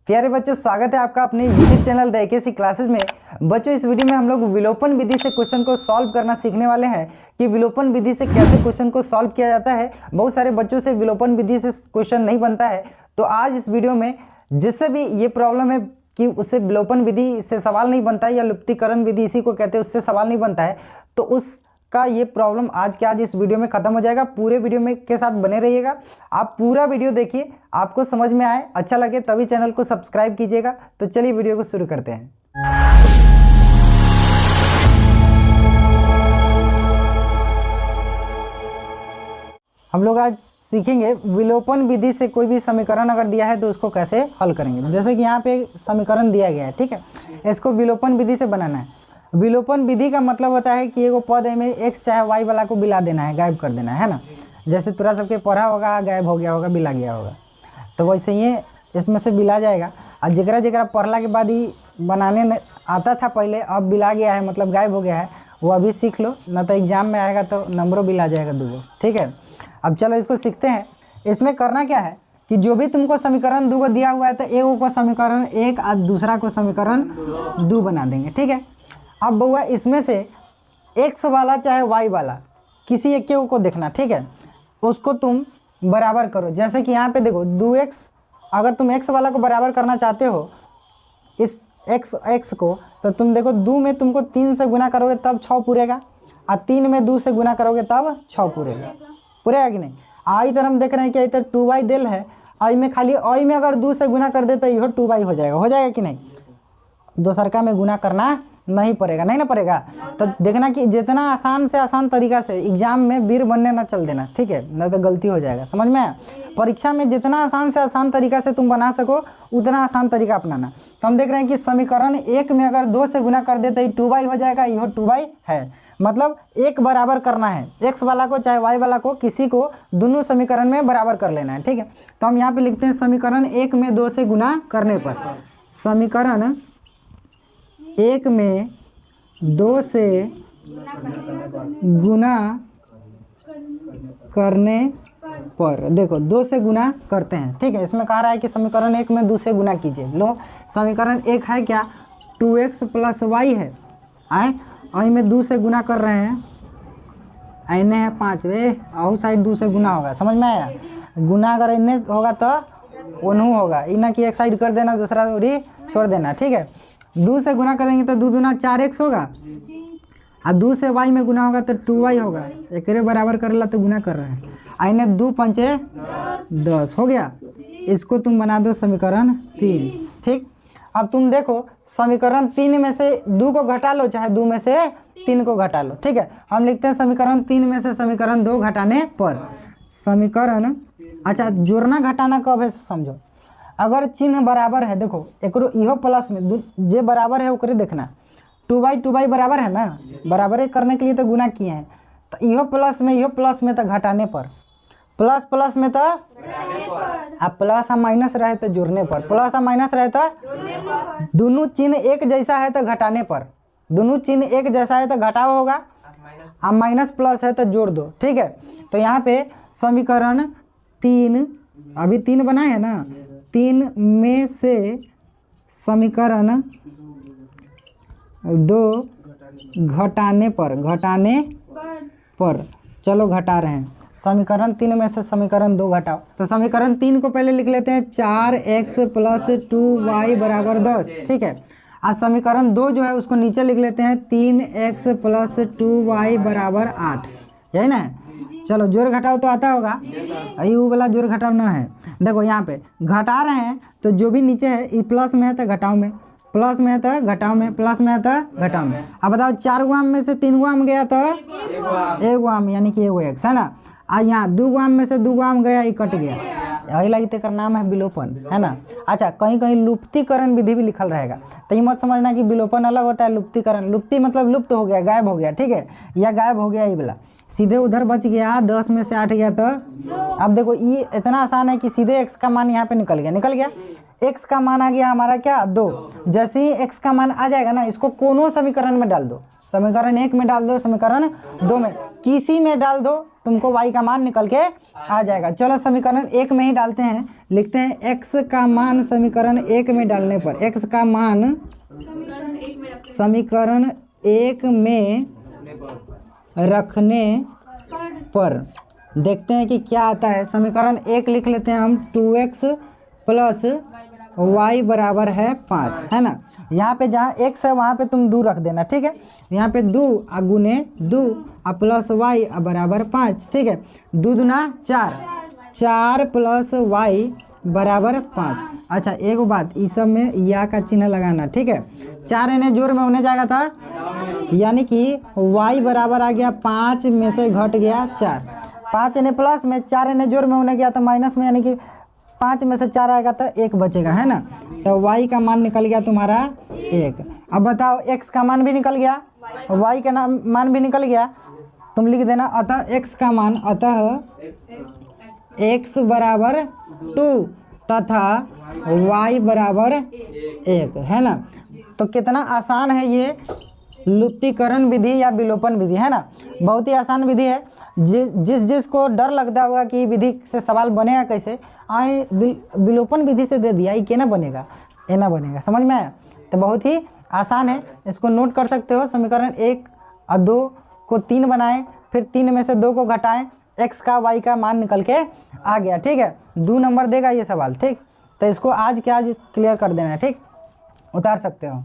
प्यारे बच्चों, स्वागत है आपका अपने YouTube channel the AKC classes में। बच्चों, इस वीडियो में हम लोग विलोपन विधि से क्वेश्चन को सॉल्व करना सीखने वाले हैं कि विलोपन विधि से कैसे क्वेश्चन को सॉल्व किया जाता है। बहुत सारे बच्चों से विलोपन विधि से क्वेश्चन नहीं बनता है, तो आज इस वीडियो में जिससे भी ये प्रॉब्लम है कि उससे विलोपन विधि से सवाल नहीं बनता है या लुप्तीकरण विधि इसी को कहते हैं, उससे सवाल नहीं बनता है, तो उसका ये प्रॉब्लम आज के आज इस वीडियो में खत्म हो जाएगा। पूरे वीडियो में के साथ बने रहिएगा, आप पूरा वीडियो देखिए, आपको समझ में आए, अच्छा लगे तभी चैनल को सब्सक्राइब कीजिएगा। तो चलिए वीडियो को शुरू करते हैं। हम लोग आज सीखेंगे विलोपन विधि से कोई भी समीकरण अगर दिया है तो उसको कैसे हल करेंगे। जैसे कि यहाँ पे समीकरण दिया गया है, ठीक है, इसको विलोपन विधि से बनाना है। विलोपन विधि का मतलब होता है कि एगो पद में एक्स चाहे वाई वाला को बिला देना है, गायब कर देना है ना। जैसे तुरा सबके पढ़ा होगा, गायब हो गया होगा, बिला गया होगा, तो वैसे ही इसमें से बिला जाएगा। और जरा जरा पढ़ला के बाद ही बनाने आता था पहले, अब बिला गया है मतलब गायब हो गया है, वो अभी सीख लो, ना तो एग्जाम में आएगा तो नंबरों बिला जाएगा दूगो, ठीक है। अब चलो इसको सीखते हैं। इसमें करना क्या है कि जो भी तुमको समीकरण दूगो दिया हुआ है तो एक को समीकरण एक और दूसरा को समीकरण दो बना देंगे, ठीक है। अब बउआ इसमें से एक्स वाला चाहे वाई वाला किसी एक को देखना, ठीक है, उसको तुम बराबर करो। जैसे कि यहाँ पे देखो 2x, अगर तुम x वाला को बराबर करना चाहते हो इस x को, तो तुम देखो 2 में तुमको 3 से गुना करोगे तब 6 पूरेगा, और 3 में 2 से गुना करोगे तब 6 पूरेगा कि नहीं। आई तरह हम देख रहे हैं कि इधर 2y दिल है, आई में खाली आई में अगर 2 से गुना कर दे तो यह 2y हो जाएगा कि नहीं। दोसरका में गुना करना नहीं पड़ेगा, नहीं ना पड़ेगा। तो देखना कि जितना आसान से आसान तरीका से एग्जाम में वीर बनने ना चल देना, ठीक है, ना तो गलती हो जाएगा। समझ में आया? परीक्षा में जितना आसान से आसान तरीका से तुम बना सको उतना आसान तरीका अपनाना। तो हम देख रहे हैं कि समीकरण एक में अगर 2 से गुना कर देते ही 2y हो जाएगा, यह 2y है, मतलब एक बराबर करना है। एक्स वाला को चाहे वाई वाला को किसी को दोनों समीकरण में बराबर कर लेना है, ठीक है। तो हम यहाँ पे लिखते हैं समीकरण एक में 2 से गुना करने पर, समीकरण एक में 2 से गुना करने पर, देखो 2 से गुना करते हैं, ठीक है। इसमें कह रहा है कि समीकरण एक में 2 से गुना कीजिए। लो समीकरण एक है क्या, 2x + y है, आए आई में 2 से गुना कर रहे हैं, इन्हें है 5 वे और साइड 2 से गुना होगा। समझ में आया? गुना अगर इन्हें होगा तो उन्हों होगा, इन्हें की एक साइड कर देना, दूसरा उड़ी छोड़ देना, ठीक है। 2 से गुना करेंगे तो 2 दूना 4x होगा, और 2 से y में गुना होगा तो 2y होगा। एक बराबर करेला तो गुना कर रहे हैं, इन्हें 2 पंचे 10 हो गया। इसको तुम बना दो समीकरण 3, ठीक। अब तुम देखो समीकरण 3 में से 2 को घटा लो, चाहे 2 में से 3 को घटा लो, ठीक है। हम लिखते हैं समीकरण 3 में से समीकरण 2 घटाने पर, समीकरण, अच्छा जोड़ना घटाना कब है समझो, अगर चिन्ह बराबर है, देखो एक इहो प्लस में जे बराबर है ओकरे देखना, 2y बराबर है ना, बराबर करने के लिए तो गुना किए हैं, तो इहो प्लस में तो घटाने पर, प्लस में तो अब प्लस और माइनस रहे तो जोड़ने पर, प्लस और माइनस रहे तो दोनों चिन्ह एक जैसा है तो घटाने पर, दोनों चिन्ह एक जैसा है तो घटाव होगा, और माइनस प्लस है तो जोड़ दो, ठीक है। तो यहाँ पे समीकरण 3, अभी 3 बनाए हैं ना, 3 में से समीकरण 2 घटाने पर, चलो घटा रहे हैं। समीकरण 3 में से समीकरण 2 घटाओ, तो समीकरण 3 को पहले लिख लेते हैं 4x + 2y = 10, ठीक है। और समीकरण 2 जो है उसको नीचे लिख लेते हैं 3x + 2y = 8, यही ना है। चलो जोड़ घटाओ तो आता होगा, यू वाला जोड़ घटाओ ना है। देखो यहाँ पे घटा रहे हैं तो जो भी नीचे है ये प्लस में है तो घटाओ में, प्लस में है तो घटाओ में, प्लस में है तो घटाओ में। अब बताओ 4 आम में से 3 आम गया तो 1 आम, यानी कि 1 x है ना। और यहाँ 2 आम में से 2 आम गया, ये कट गया, यही लगी तेकर नाम है विलोपन, है ना। अच्छा कहीं कहीं लुप्तीकरण विधि भी लिखल रहेगा, तो ये मत समझना कि विलोपन अलग होता है, लुप्तीकरण, लुप्ती मतलब लुप्त हो गया, गायब हो गया, ठीक है, या गायब हो गया ये वाला, सीधे उधर बच गया, 10 में से 8 गया तो, अब देखो ये इतना आसान है कि सीधे x का मान यहाँ पे निकल गया, x का मान आ गया हमारा क्या 2। जैसे ही x का मान आ जाएगा ना, इसको कोनो समीकरण में डाल दो, समीकरण 1 में डाल दो, समीकरण 2 में, किसी में डाल दो, तुमको y का मान निकल के आ जाएगा। चलो समीकरण 1 में ही डालते हैं, लिखते हैं x का मान समीकरण 1 में डालने पर, x का मान समीकरण 1 में रखने पर देखते हैं कि क्या आता है। समीकरण 1 लिख लेते हैं हम, 2x प्लस y बराबर है 5, है ना। यहाँ पे जहाँ x है वहाँ पे तुम 2 रख देना, ठीक है। यहाँ पे 2 गुने 2 प्लस y बराबर 5, ठीक है। 2 दूना 4, 4 प्लस y बराबर 5। अच्छा एक बात, इस सब में या का चिन्ह लगाना, ठीक है। 4 इन्हें जोड़ में होने जाएगा था, यानी कि y बराबर आ गया 5 में से घट गया 4, 5 इन्हें प्लस में, 4 इन्हें जोड़ में होने गया था माइनस में, यानी कि 5 में से 4 आएगा तो 1 बचेगा, है ना। तो y का मान निकल गया तुम्हारा 1। अब बताओ x का मान भी निकल गया, y का मान भी निकल गया, तुम लिख देना अतः x का मान, अतः x बराबर 2 तथा y बराबर 1, है ना। तो कितना आसान है ये लुप्तीकरण विधि या विलोपन विधि, है ना। बहुत ही आसान विधि है। जिसको डर लगता होगा कि विधि से सवाल बनेगा कैसे, आए विलोपन विधि से दे दिया, ये क्या ना बनेगा, ये ना बनेगा, समझ में आया। तो बहुत ही आसान है, इसको नोट कर सकते हो। समीकरण 1 और 2 को 3 बनाएं, फिर 3 में से 2 को घटाएं, x का y का मान निकल के आ गया, ठीक है। 2 नंबर देगा ये सवाल, ठीक। तो इसको आज के आज क्लियर कर देना है, ठीक, उतार सकते हो।